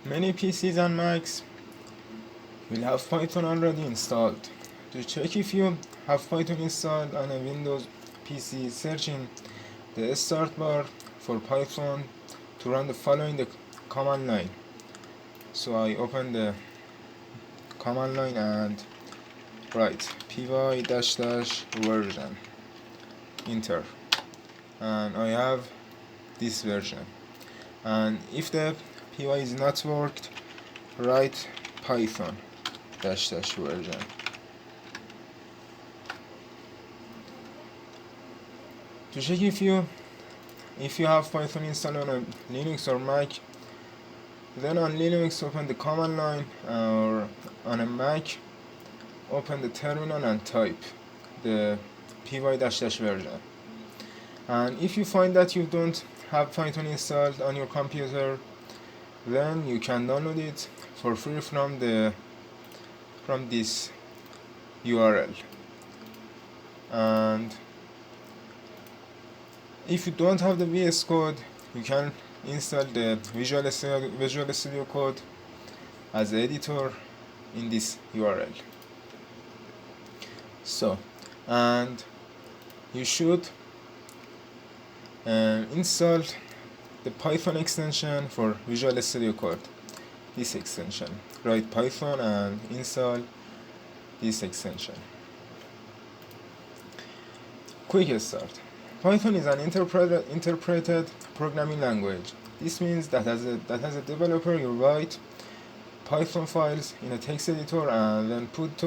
Many PCs and Macs will have Python already installed. To check if you have Python installed on a Windows PC, search in the start bar for Python to run the following the command line. So I open the command line and write py-version, enter, and I have this version. And if the py is not worked, write python --version. To check if you have Python installed on a Linux or Mac, then on Linux open the command line, or on a Mac open the terminal and type the py-version. And if you find that you don't have Python installed on your computer, then you can download it for free from this URL. And if you don't have the VS Code, you can install the Visual Studio Code as editor in this URL. So, and you should install the Python extension for Visual Studio Code. This extension, write Python and install this extension. Quick start. Python is an interpreted programming language. This means that as a developer, you write Python files in a text editor and then put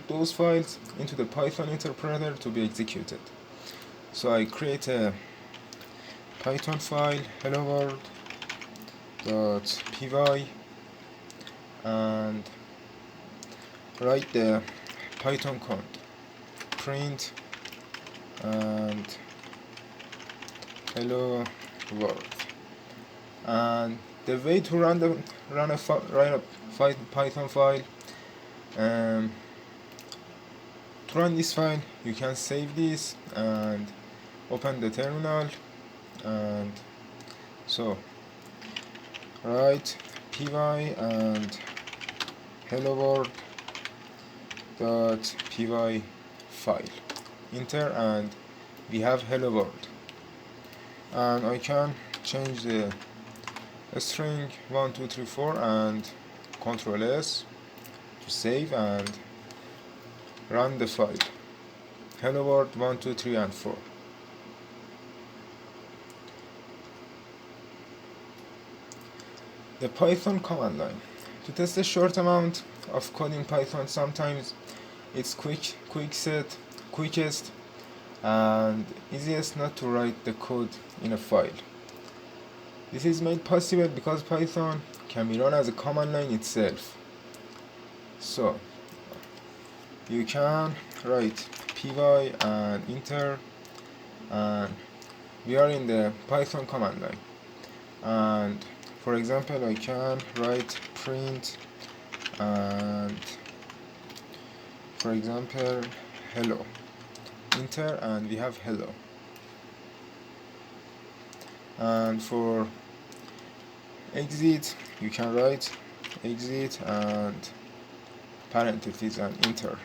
those files into the Python interpreter to be executed. So I create a Python file, hello world.py, and write the Python code, print and hello world. And the way to run a Python file, to run this file, you can save this and open the terminal, and so write py and hello world.py file, enter, and we have hello world. And I can change the string 1 2 3 4 and Ctrl S to save and run the file hello world 1 2 3 and 4. The Python command line. To test a short amount of code in Python, sometimes it's quickest and easiest not to write the code in a file. This is made possible because Python can be run as a command line itself. So you can write py and enter, and we are in the Python command line. And for example, I can write print and, for example, hello, enter, and we have hello. And for exit, you can write exit and parentheses and enter.